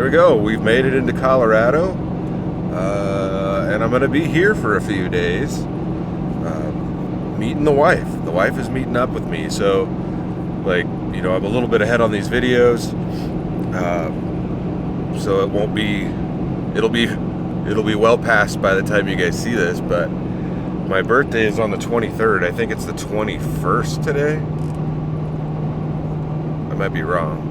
there we go. We've made it into Colorado, and I'm gonna be here for a few days, meeting the wife. The wife is meeting up with me, so like, you know, I'm a little bit ahead on these videos, so it won't be. It'll be well past by the time you guys see this, but my birthday is on the 23rd. I think it's the 21st today. I might be wrong.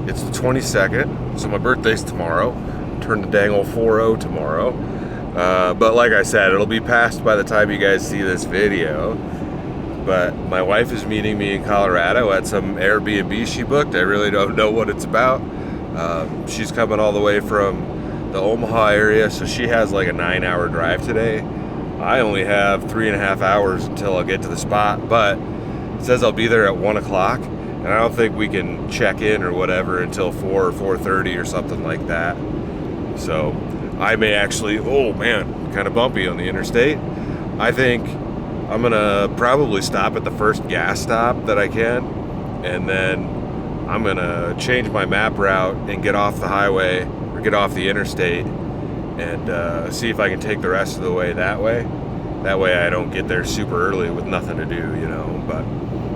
It's the 22nd, so my birthday's tomorrow. Turn the dang old 4-0 tomorrow. But like I said, it'll be past by the time you guys see this video. But my wife is meeting me in Colorado at some Airbnb she booked. I really don't know what it's about. She's coming all the way from the Omaha area, so she has like a 9-hour drive today. I only have 3.5 hours until I'll get to the spot, but it says I'll be there at 1 o'clock. And I don't think we can check in or whatever until 4 or 4:30 or something like that. So I may actually, oh man, kind of bumpy on the interstate. I think I'm gonna probably stop at the first gas stop that I can, and then I'm gonna change my map route and get off the highway or get off the interstate and see if I can take the rest of the way that way. That way I don't get there super early with nothing to do, you know. But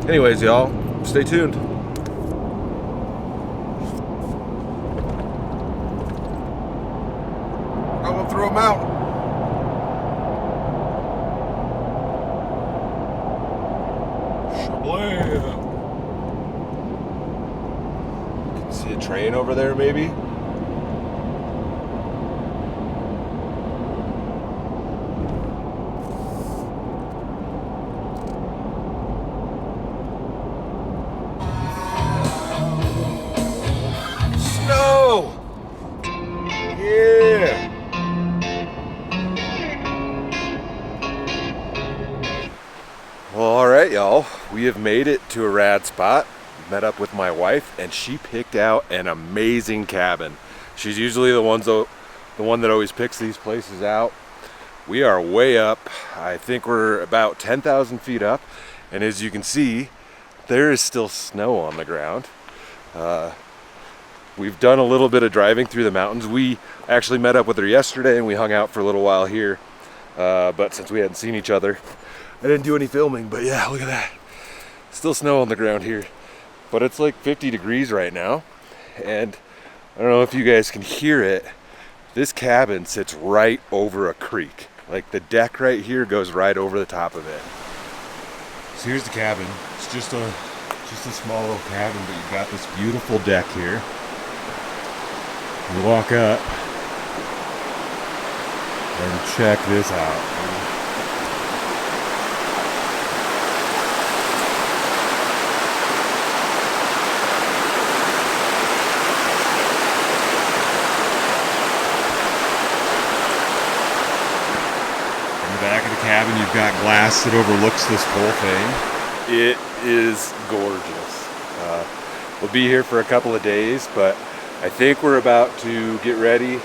anyways, y'all, stay tuned. Going through a mountain. Shablam. Can see a train over there, maybe? Y'all, we have made it to a rad spot. Met up with my wife and she picked out an amazing cabin. She's usually the one that always picks these places out. We are way up. I think we're about 10,000 feet up, and as you can see, there is still snow on the ground. We've done a little bit of driving through the mountains. We actually met up with her yesterday and we hung out for a little while here, but since we hadn't seen each other, I didn't do any filming. But yeah, look at that. Still snow on the ground here. But it's like 50 degrees right now. And I don't know if you guys can hear it. This cabin sits right over a creek. Like the deck right here goes right over the top of it. So here's the cabin. It's just a small little cabin, but you've got this beautiful deck here. You walk up and check this out. Back of the cabin, you've got glass that overlooks this whole thing. It is gorgeous. We'll be here for a couple of days, but I think we're about to get ready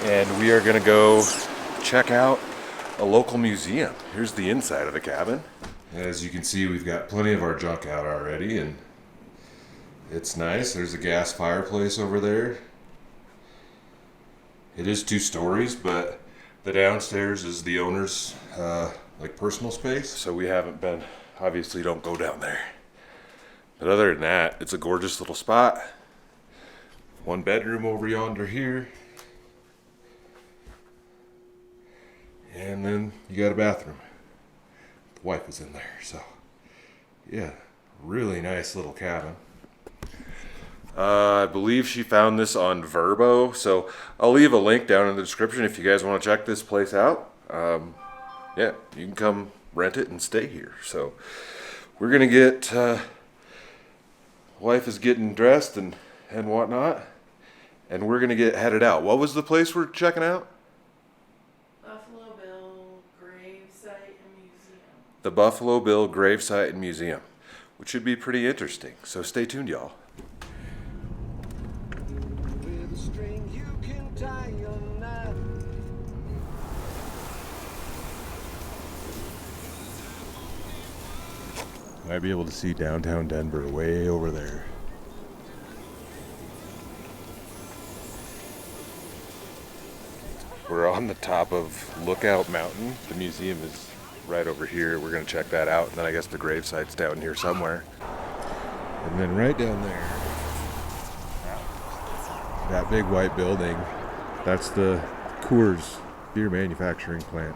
and we are going to go check out a local museum. Here's the inside of the cabin. As you can see, we've got plenty of our junk out already and it's nice. There's a gas fireplace over there. It is 2 stories, but the downstairs is the owner's like personal space, so we haven't been, obviously don't go down there. But other than that, it's a gorgeous little spot. 1 bedroom over yonder here. And then you got a bathroom. The wife is in there, so yeah, really nice little cabin. I believe she found this on Verbo, so I'll leave a link down in the description if you guys want to check this place out. Yeah, you can come rent it and stay here. So we're gonna get wife is getting dressed and whatnot, and we're gonna get headed out. What was the place we're checking out? Buffalo Bill Gravesite and Museum. The Buffalo Bill Gravesite and Museum, which should be pretty interesting. So stay tuned, y'all. Might be able to see downtown Denver way over there. We're on the top of Lookout Mountain. The museum is right over here. We're gonna check that out, and then I guess the gravesite's down here somewhere. And then right down there, that big white building, that's the Coors beer manufacturing plant,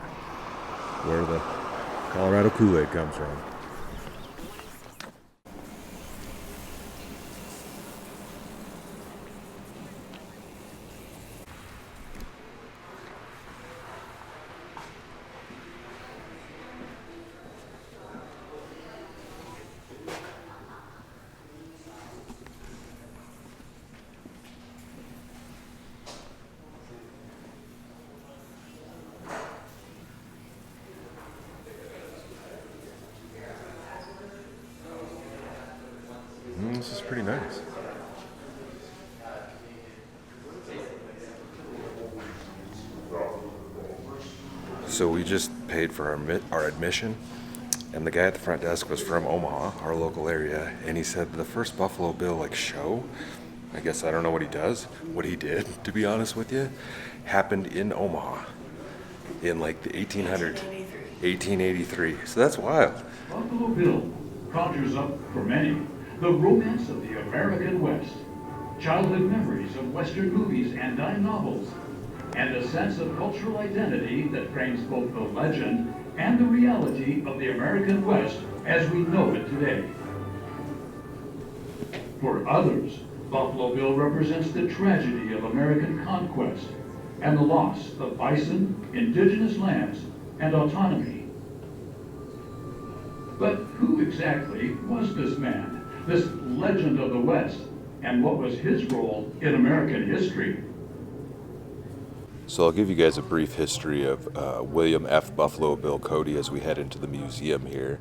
where the Colorado Kool-Aid comes from. This is pretty nice. So we just paid for our admission, and the guy at the front desk was from Omaha, our local area, and he said the first Buffalo Bill show, I guess I don't know what he does, what he did, to be honest with you, happened in Omaha in like the 1800s, 1883. So that's wild. Buffalo Bill conjures up for many the romance of the American West, childhood memories of Western movies and dime novels, and a sense of cultural identity that frames both the legend and the reality of the American West as we know it today. For others, Buffalo Bill represents the tragedy of American conquest and the loss of bison, indigenous lands, and autonomy. But who exactly was this man? This legend of the West, and what was his role in American history? So I'll give you guys a brief history of William F. Buffalo Bill Quady as we head into the museum here.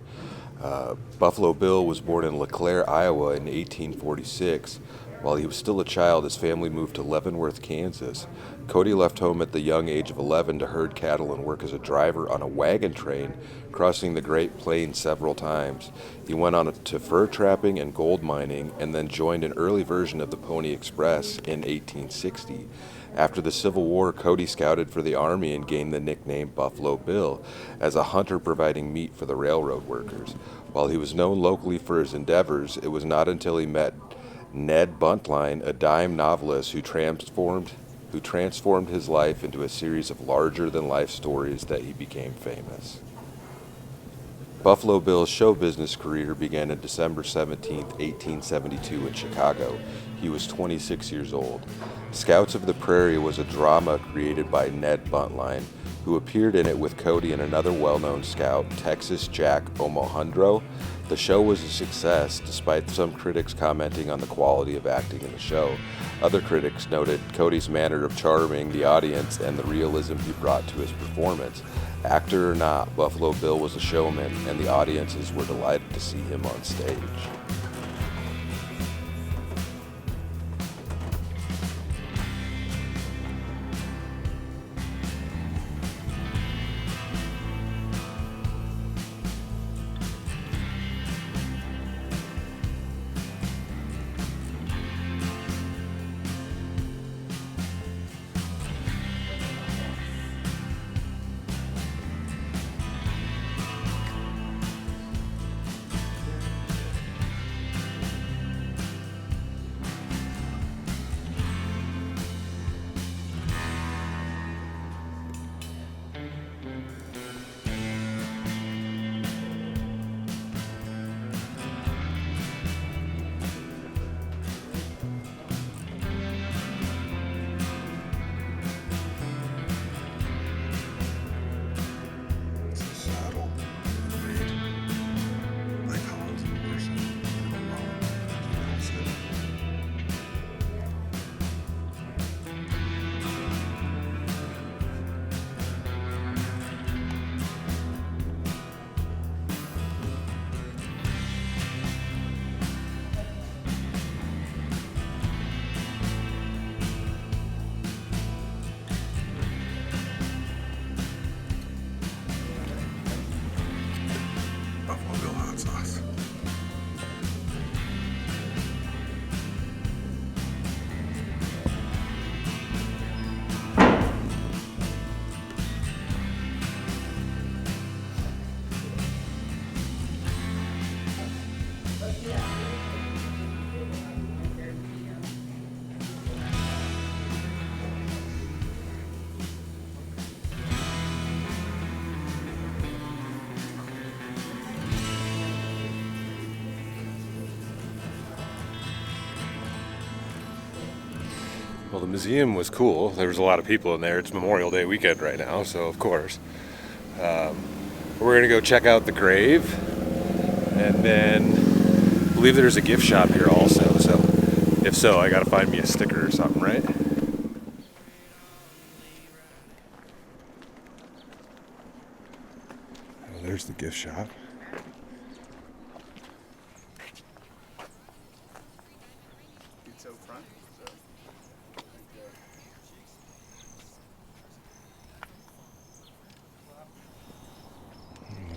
Buffalo Bill was born in LeClaire, Iowa in 1846. While he was still a child, his family moved to Leavenworth, Kansas. Quady left home at the young age of 11 to herd cattle and work as a driver on a wagon train, crossing the Great Plains several times. He went on to fur trapping and gold mining, and then joined an early version of the Pony Express in 1860. After the Civil War, Quady scouted for the Army and gained the nickname Buffalo Bill, as a hunter providing meat for the railroad workers. While he was known locally for his endeavors, it was not until he met Ned Buntline, a dime novelist who transformed his life into a series of larger-than-life stories, that he became famous. Buffalo Bill's show business career began on December 17, 1872 in Chicago. He was 26 years old. Scouts of the Prairie was a drama created by Ned Buntline, who appeared in it with Quady and another well-known scout, Texas Jack Omohundro. The show was a success, despite some critics commenting on the quality of acting in the show. Other critics noted Cody's manner of charming the audience and the realism he brought to his performance. Actor or not, Buffalo Bill was a showman, and the audiences were delighted to see him on stage. Well, the museum was cool. There was a lot of people in there. It's Memorial Day weekend right now, so of course. We're gonna go check out the grave, and then I believe there's a gift shop here also. So if so, I gotta find me a sticker or something, right? Oh, there's the gift shop.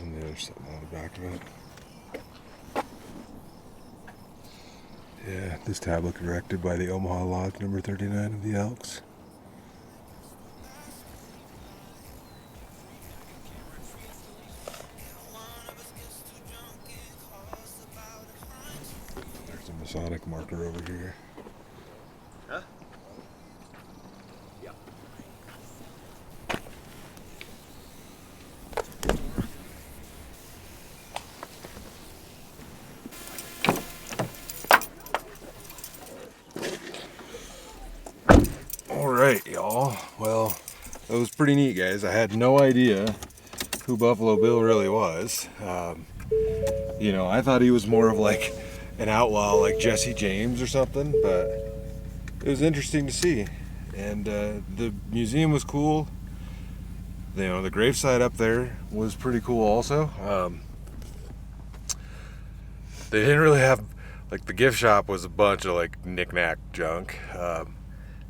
And there's something on the back of it. Yeah, this tablet erected by the Omaha Lodge number 39 of the Elks. There's a Masonic marker over here. Huh? Yeah. Alright, y'all. Well, that was pretty neat, guys. I had no idea who Buffalo Bill really was. You know, I thought he was more of like an outlaw like Jesse James or something, but it was interesting to see. And the museum was cool. You know, the gravesite up there was pretty cool also. They didn't really have, like, the gift shop was a bunch of like knick-knack junk.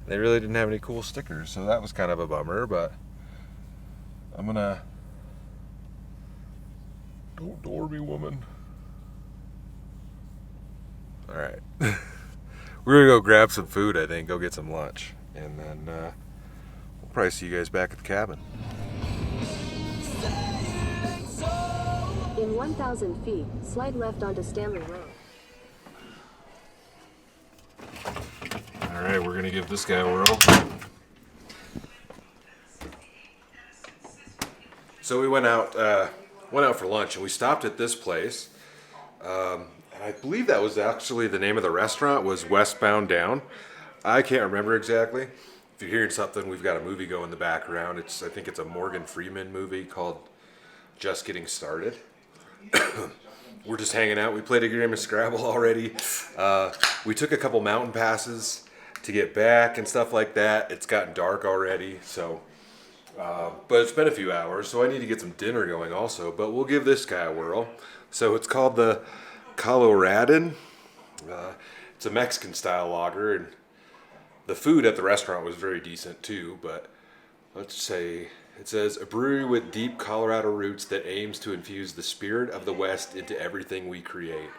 They really didn't have any cool stickers, so that was kind of a bummer, but I'm gonna... Don't door me, woman. Alright. We're gonna go grab some food, I think, go get some lunch, and then we'll probably see you guys back at the cabin. In 1,000 feet, slide left onto Stanley Road. Alright, we're gonna give this guy a whirl. So we went out for lunch, and we stopped at this place. And I believe that was actually the name of the restaurant, was Westbound Down. I can't remember exactly. If you're hearing something, we've got a movie going in the background. I think it's a Morgan Freeman movie called Just Getting Started. We're just hanging out. We played a game of Scrabble already. We took a couple mountain passes to get back and stuff like that. It's gotten dark already, so but it's been a few hours, so I need to get some dinner going also, but we'll give this guy a whirl. So it's called the Coloradin. It's a Mexican style lager, and the food at the restaurant was very decent too, but let's say it says a brewery with deep Colorado roots that aims to infuse the spirit of the West into everything we create.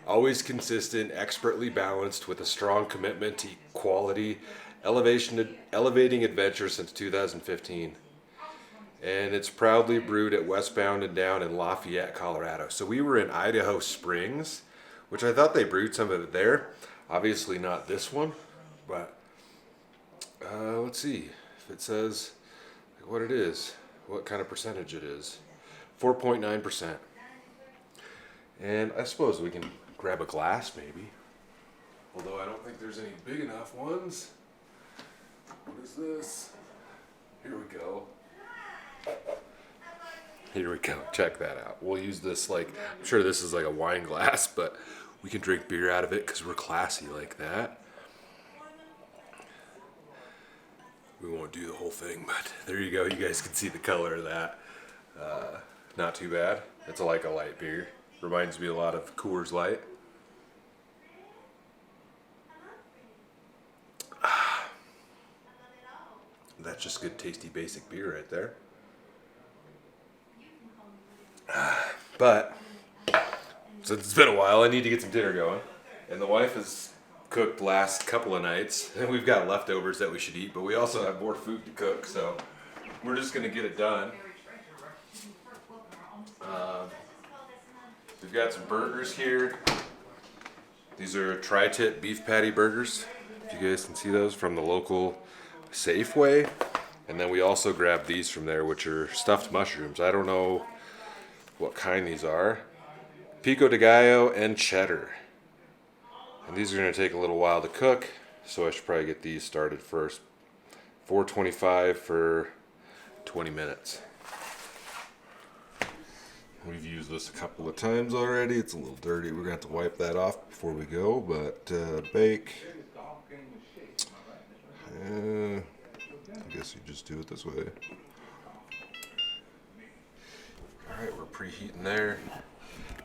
Always consistent, expertly balanced, with a strong commitment to quality, elevating adventure since 2015. And it's proudly brewed at Westbound and Down in Lafayette, Colorado. So we were in Idaho Springs, which I thought they brewed some of it there. Obviously not this one, but let's see if it says what it is, what kind of percentage it is. 4.9%. And I suppose we can grab a glass maybe. Although I don't think there's any big enough ones. What is this? Here we go. Here we go. Check that out. We'll use this like, I'm sure this is like a wine glass, but we can drink beer out of it because we're classy like that. We won't do the whole thing, but there you go. You guys can see the color of that. Not too bad. It's like a light beer. Reminds me a lot of Coors Light. That's just good, tasty, basic beer right there. But since it's been a while, I need to get some dinner going. And the wife has cooked last couple of nights, and we've got leftovers that we should eat, but we also have more food to cook, so we're just gonna get it done. We've got some burgers here. These are tri-tip beef patty burgers, if you guys can see those, from the local Safeway. And then we also grabbed these from there, which are stuffed mushrooms. I don't know what kind these are. Pico de gallo and cheddar. And these are going to take a little while to cook, so I should probably get these started first. 425 for 20 minutes. We've used this a couple of times already. It's a little dirty. We're gonna have to wipe that off before we go, but bake. I guess you just do it this way. Alright, we're preheating there.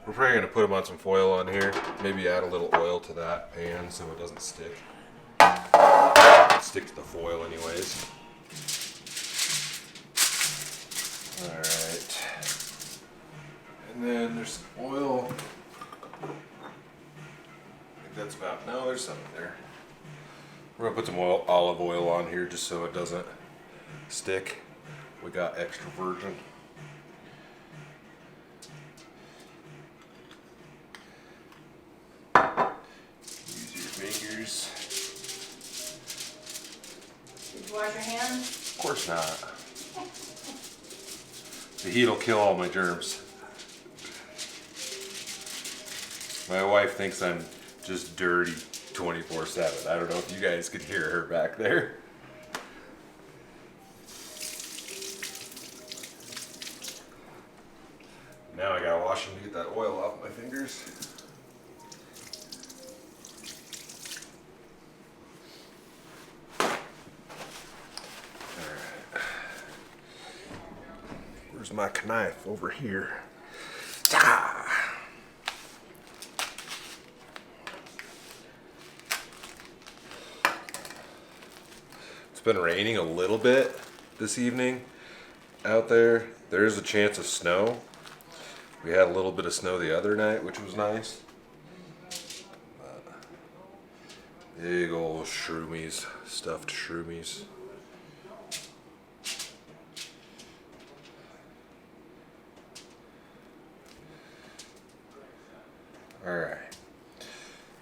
We're probably gonna put them on some foil on here. Maybe add a little oil to that pan so it doesn't stick. Stick to the foil anyways. Alright. And then there's some oil. I think that's about, no, there's some in there. We're gonna put some olive oil on here just so it doesn't stick. We got extra virgin. Use your fingers. Did you wash your hands? Of course not. The heat will kill all my germs. My wife thinks I'm just dirty 24/7. I don't know if you guys could hear her back there. Now I gotta wash them to get that oil off my fingers. Alright. Where's my knife? Over here. Ah! It's been raining a little bit this evening out there. There's a chance of snow. We had a little bit of snow the other night, which was nice. Big old shroomies, stuffed shroomies. All right,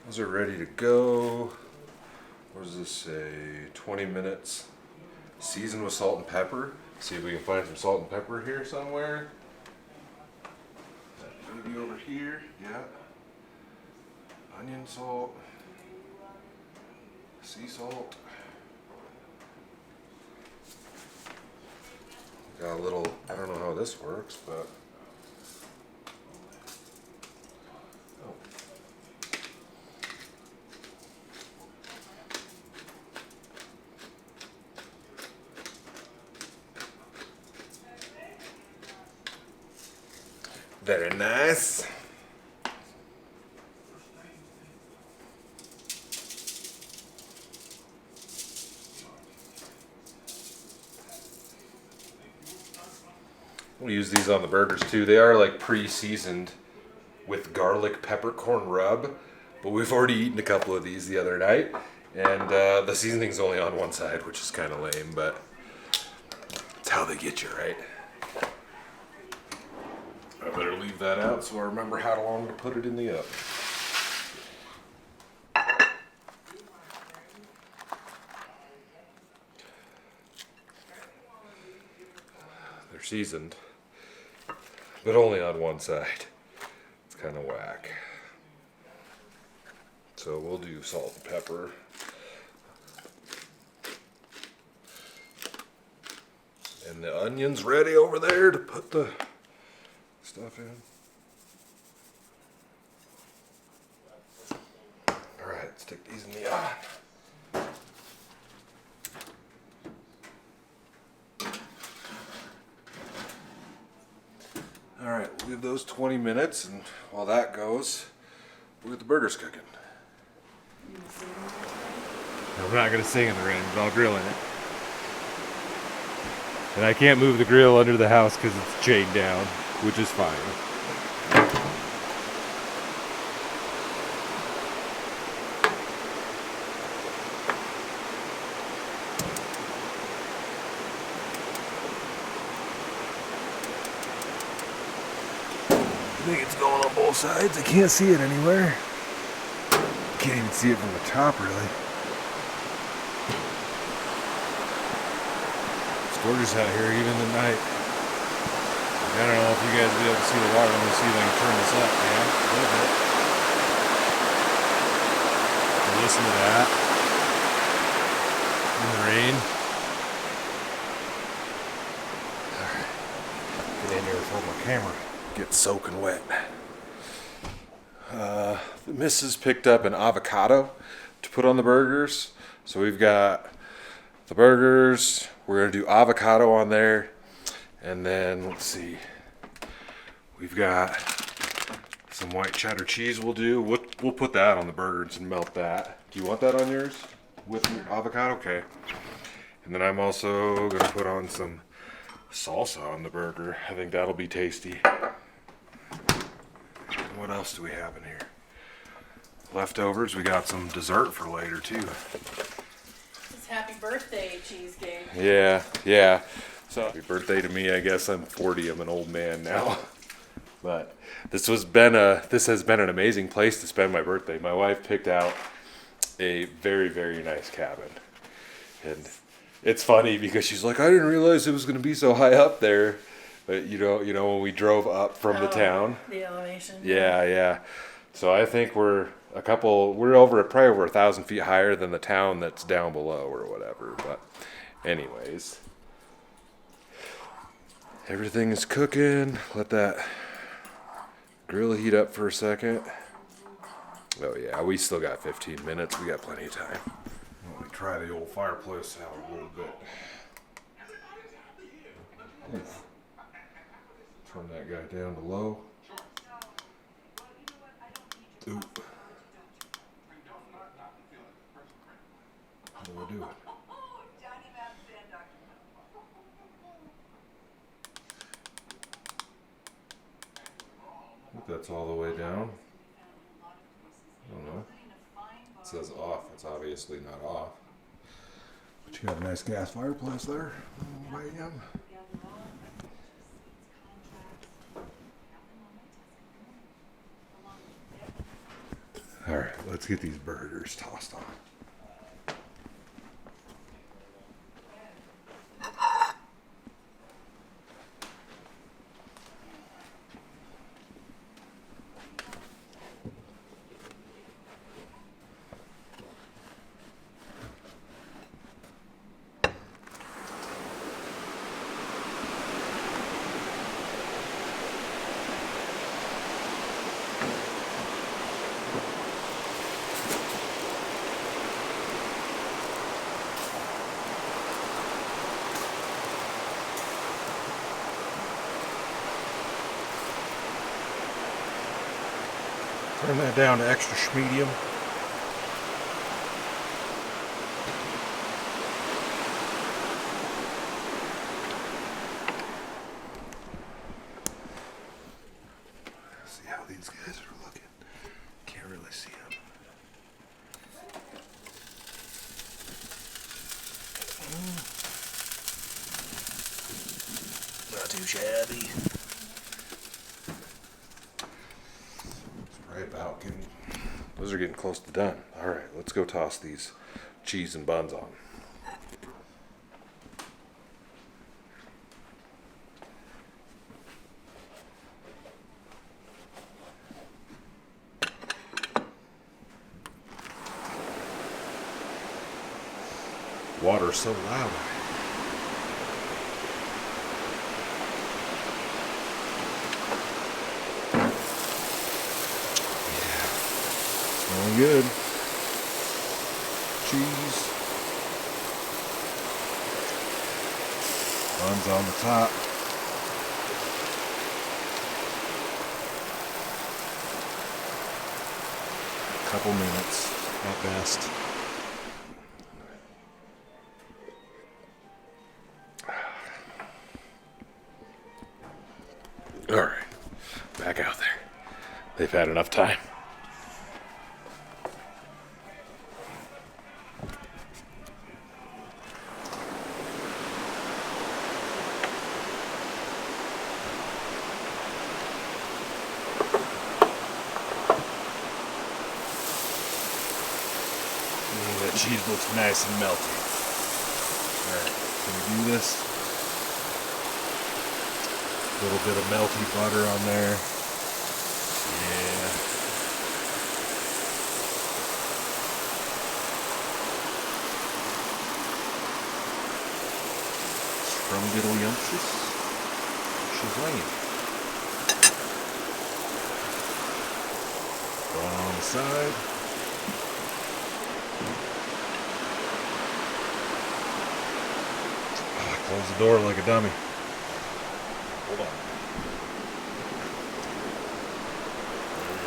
those are ready to go. What does this say? 20 minutes. Season with salt and pepper. See if we can find some salt and pepper here somewhere. Maybe over here, yeah. Onion salt. Sea salt. Got a little, I don't know how this works, but. Oh. Very nice. We'll use these on the burgers too. They are like pre-seasoned with garlic peppercorn rub, but we've already eaten a couple of these the other night, and the seasoning's only on one side, which is kind of lame, but it's how they get you, right? I better leave that out so I remember how long to put it in the oven. They're seasoned, but only on one side. It's kind of whack. So we'll do salt and pepper. And the onion's ready over there to put the stuff in. Alright, let's stick these in the oven. Alright, we'll leave those 20 minutes, and while that goes, we'll get the burgers cooking. I'm not going to sing in the rain, but I'll grill in it. And I can't move the grill under the house because it's chained down, which is fine. I think it's going on both sides. I can't see it anywhere. Can't even see it from the top, really. It's gorgeous out here, even at night. I don't know if you guys will be able to see the water. Let me see if I can turn this up, man. A little bit. And listen to that. in the rain. Get in here before my camera gets soaking wet. The missus picked up an avocado to put on the burgers. So we've got the burgers. We're gonna do avocado on there. And then, let's see. We've got some white cheddar cheese we'll do. We'll put that on the burgers and melt that. Do you want that on yours? With your avocado? Okay. And then I'm also gonna put on some salsa on the burger. I think that'll be tasty. What else do we have in here? Leftovers. We got some dessert for later too. It's happy birthday cheesecake. Yeah. So happy birthday to me. I guess I'm 40. I'm an old man now. But this has been an amazing place to spend my birthday. My wife picked out a very, very nice cabin. And it's funny because she's like, I didn't realize it was going to be so high up there. But you know when we drove up from the town. The elevation. Yeah. So I think we're probably over 1,000 feet higher than the town that's down below or whatever. But anyways, everything is cooking. Let that grill heat up for a second. Oh yeah, we still got 15 minutes. We got plenty of time. Let me try the old fireplace out a little bit. Turn that guy down to low. Ooh. How do I do it? I think that's all the way down. I don't know. It says off. It's obviously not off. But you got a nice gas fireplace there. Oh, man. All right, let's get these burgers tossed on. Turn that down to extra medium. See how these guys are looking. Can't really see them. Not too shabby. Those are getting close to done. All right, let's go toss these cheese and buns on. Water's so loud. Smelling good. Cheese. Buns on the top. Couple minutes at best. All right, back out there. They've had enough time. That cheese looks nice and melty. Alright, can we do this? A little bit of melty butter on there. Yeah. from Little Yumpsis. Shazam. Going on the side. Close the door like a dummy. Hold on. There we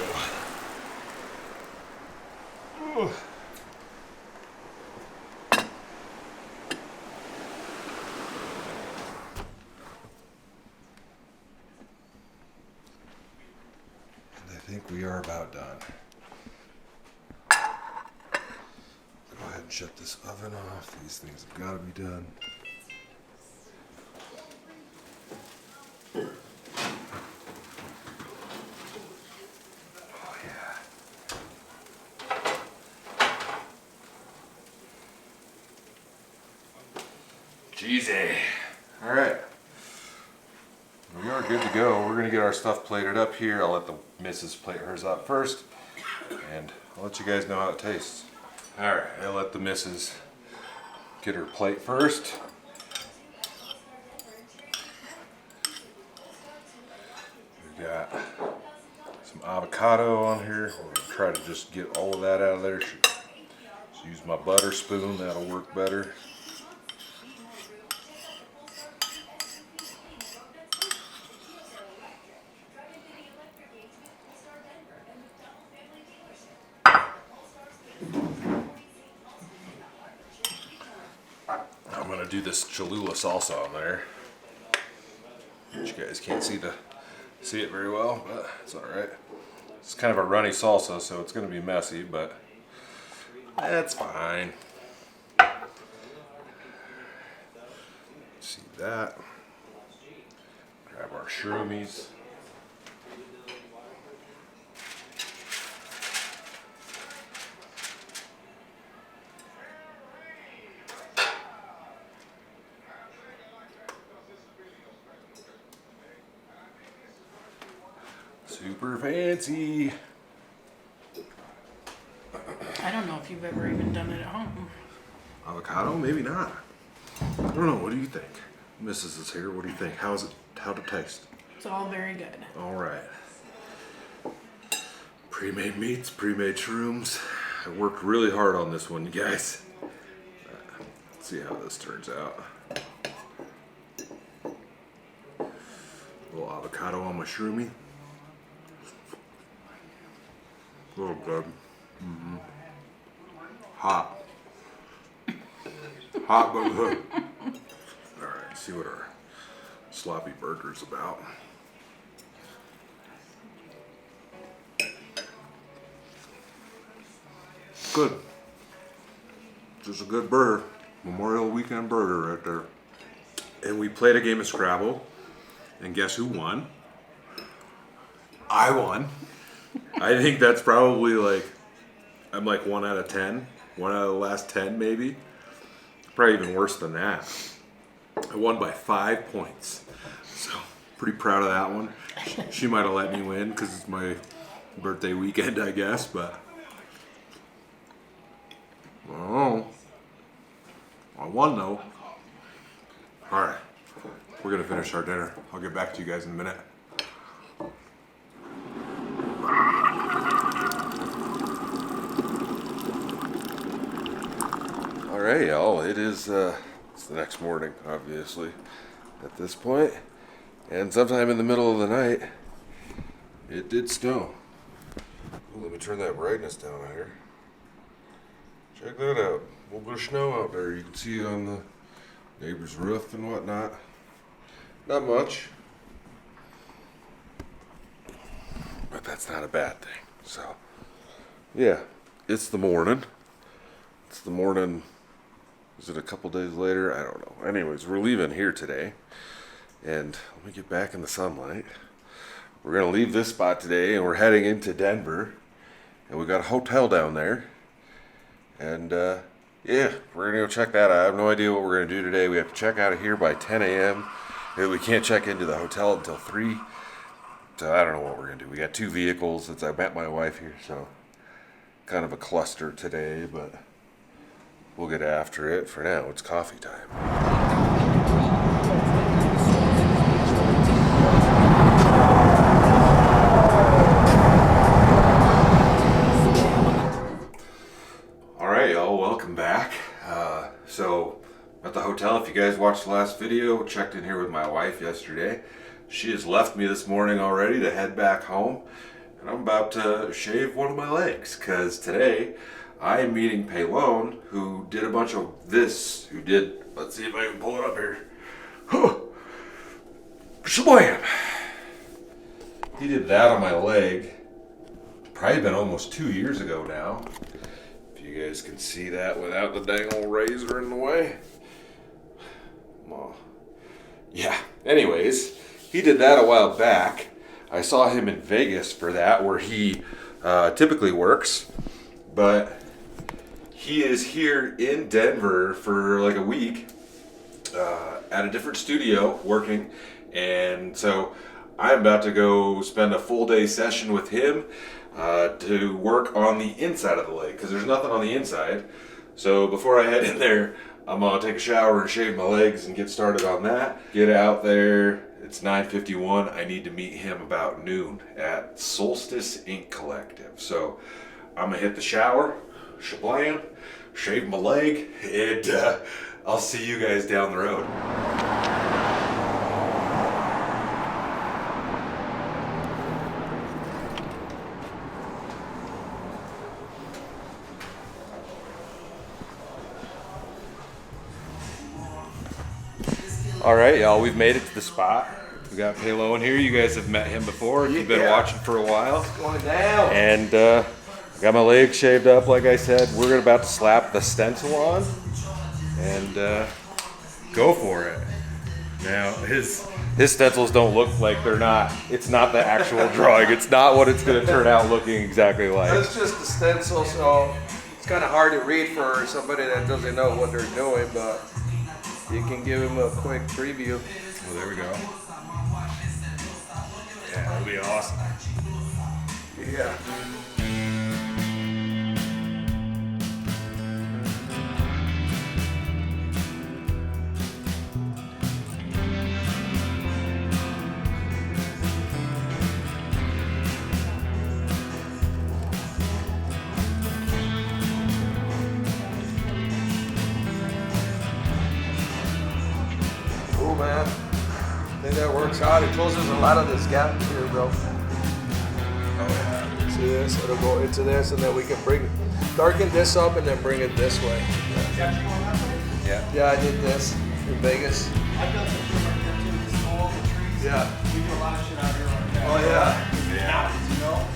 go. And I think we are about done. Go ahead and shut this oven off. These things have got to be done. Jeezy. Alright. We are good to go. We're going to get our stuff plated up here. I'll let the missus plate hers up first. And I'll let you guys know how it tastes. Alright, I'll let the missus get her plate first. We've got some avocado on here. We're going to try to just get all of that out of there. Just use my butter spoon. That'll work better. I'm gonna do this Cholula salsa on there. You guys can't see it very well, but it's all right. It's kind of a runny salsa, so it's gonna be messy, but that's fine. See that? Grab our shroomies. Super fancy. I don't know if you've ever even done it at home. Avocado? Maybe not. I don't know. What do you think? Mrs. is here. What do you think? How'd it taste? It's all very good. All right. Pre-made meats, pre-made shrooms. I worked really hard on this one, you guys. Let's see how this turns out. A little avocado on my shroomy. Oh, good. Mm-hmm. Hot. Hot but good. Alright, see what our sloppy burger's about. Good. Just a good burger. Memorial Weekend burger right there. And we played a game of Scrabble. And guess who won? I won. I think that's probably like, I'm like 1 out of 10. 1 out of the last 10 maybe. Probably even worse than that. I won by 5 points. So, pretty proud of that one. She might have let me win because it's my birthday weekend, I guess, but oh, I won though. Alright, we're gonna finish our dinner. I'll get back to you guys in a minute. Alright, y'all, it's the next morning, obviously, at this point. And sometime in the middle of the night, it did snow. Well, let me turn that brightness down here. Check that out. A little bit of snow out there. You can see it on the neighbor's roof and whatnot. Not much. But that's not a bad thing. So, yeah, it's the morning. It's the morning. Is it a couple days later? I don't know. Anyways, we're leaving here today. And let me get back in the sunlight. We're going to leave this spot today and we're heading into Denver. And we got a hotel down there. And yeah, we're going to go check that out. I have no idea what we're going to do today. We have to check out of here by 10 a.m. We can't check into the hotel until 3. So I don't know what we're going to do. We got 2 vehicles since I met my wife here. So kind of a cluster today, but we'll get after it. For now, it's coffee time. All right, y'all, welcome back. So at the hotel, if you guys watched the last video, checked in here with my wife yesterday. She has left me this morning already to head back home, and I'm about to shave one of my legs because today I am meeting Paylone, who did a bunch of this, let's see if I can pull it up here. Shablam! He did that on my leg. Probably been almost 2 years ago now. If you guys can see that without the dang old razor in the way. Yeah, anyways, he did that a while back. I saw him in Vegas for that, where he typically works. But he is here in Denver for like a week at a different studio working. And so I'm about to go spend a full day session with him to work on the inside of the leg, because there's nothing on the inside. So before I head in there, I'm gonna take a shower and shave my legs and get started on that. Get out there. It's 9:51. I need to meet him about noon at Solstice Ink Collective. So I'm gonna hit the shower, shablam, shave my leg, and I'll see you guys down the road. All right, y'all, we've made it to the spot. We got Paylone here. You guys have met him before if you've been watching for a while. It's going down. And got my legs shaved up, like I said. We're about to slap the stencil on and go for it. Now, his stencils don't look like it's not the actual drawing. It's not what it's going to turn out looking exactly like. It's just a stencil, so it's kind of hard to read for somebody that doesn't know what they're doing, but you can give them a quick preview. Well, there we go. Yeah, that'll be awesome. Yeah. Cool, man. I think that works out. It closes a lot of this gap here, bro. Oh, yeah. See this? It'll go into this, and then we can darken this up and then bring it this way. Yeah. Yeah, I did this in Vegas. I've done some shit like that too, just all the trees. Yeah. We do a lot of shit out here like that. Oh, yeah. Mountains, you know?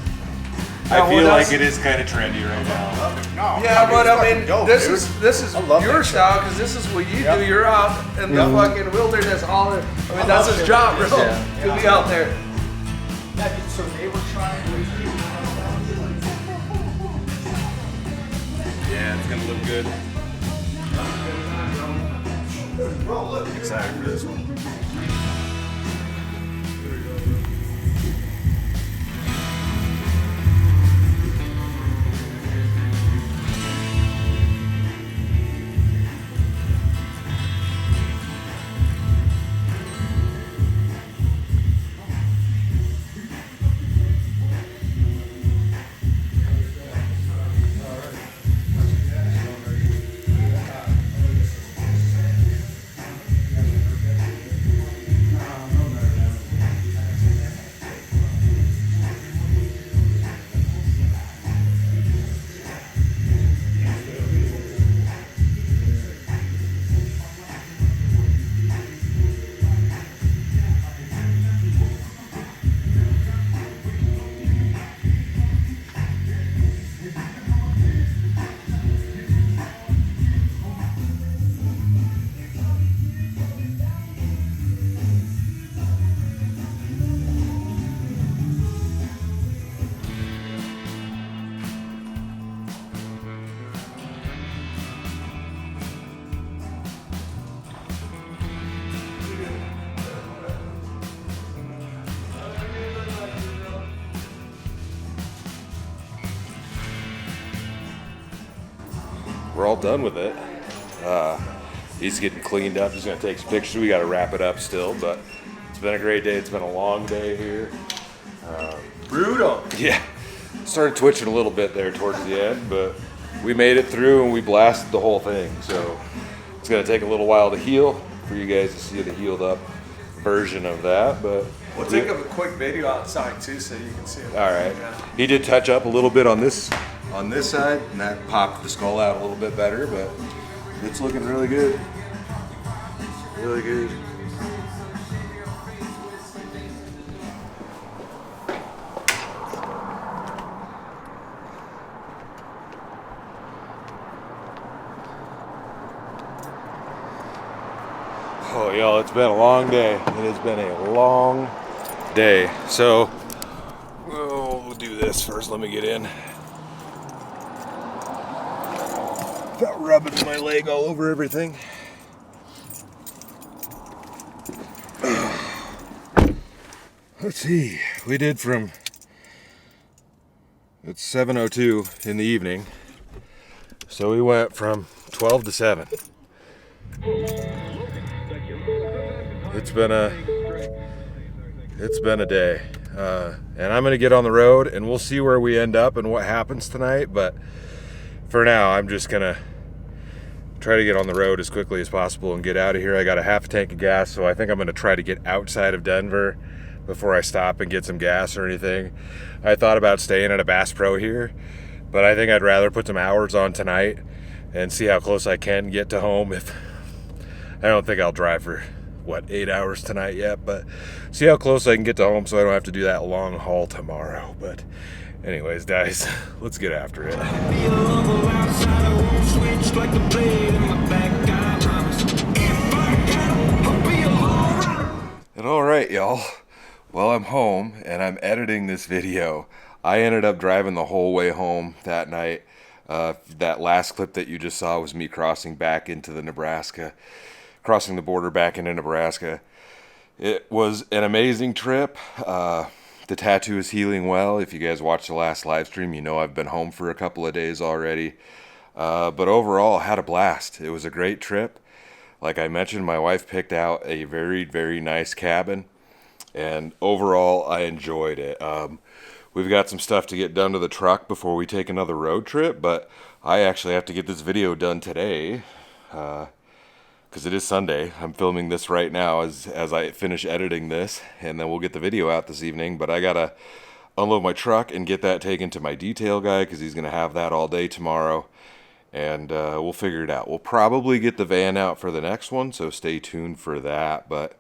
I feel well, like it is kind of trendy right now. No. Yeah, but I mean, it's fucking dope, this dude. is I love your that shit. style because this is what you do. You're out in the fucking wilderness. That's love his shit job, like bro. this, To yeah. be out there. Yeah, get some neighbors trying to Yeah, it's gonna look good. Excited for this one. We're all done with it. He's getting cleaned up. He's gonna take some pictures. We gotta wrap it up still, but it's been a great day. It's been a long day here. Brutal. Yeah, started twitching a little bit there towards the end, but we made it through and we blasted the whole thing. So it's gonna take a little while to heal for you guys to see the healed up version of that, but We'll take a quick video outside too, so you can see it. all right. He did touch up a little bit on this side, and that popped the skull out a little bit better, but it's looking really good. Really good. Oh, y'all, it's been a long day. It has been a long day. So, we'll do this first. Let me get in. Without rubbing my leg all over everything. Let's see. We did from, it's 7:02 in the evening. So we went from 12 to 7. It's been a day, and I'm gonna get on the road and we'll see where we end up and what happens tonight, but for now I'm just gonna try to get on the road as quickly as possible and get out of here. I got a half a tank of gas, so I think I'm gonna try to get outside of Denver before I stop and get some gas or anything. I thought about staying at a Bass Pro here, but I think I'd rather put some hours on tonight and see how close I can get to home. If I don't think I'll drive for 8 hours tonight yet, but see how close I can get to home so I don't have to do that long haul tomorrow. But anyways, guys, let's get after it. And all right, y'all, well, I'm home and I'm editing this video. I ended up driving the whole way home that night. That last clip that you just saw was me crossing the border back into Nebraska. It was an amazing trip. The tattoo is healing well. If you guys watched the last live stream, you know I've been home for a couple of days already. But overall, had a blast. It was a great trip. Like I mentioned, my wife picked out a very, very nice cabin, and overall, I enjoyed it. We've got some stuff to get done to the truck before we take another road trip, but I actually have to get this video done today, because it is Sunday. I'm filming this right now as I finish editing this, and then we'll get the video out this evening. But I gotta unload my truck and get that taken to my detail guy, because he's gonna have that all day tomorrow, and we'll figure it out. We'll probably get the van out for the next one, so stay tuned for that. But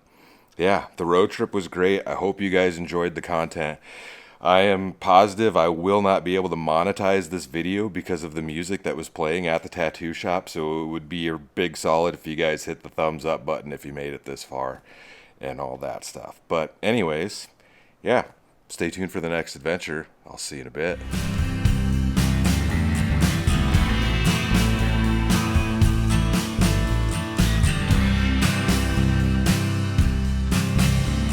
yeah, the road trip was great. I hope you guys enjoyed the content. I am positive I will not be able to monetize this video because of the music that was playing at the tattoo shop, so it would be a big solid if you guys hit the thumbs up button if you made it this far and all that stuff. But anyways, yeah, stay tuned for the next adventure. I'll see you in a bit.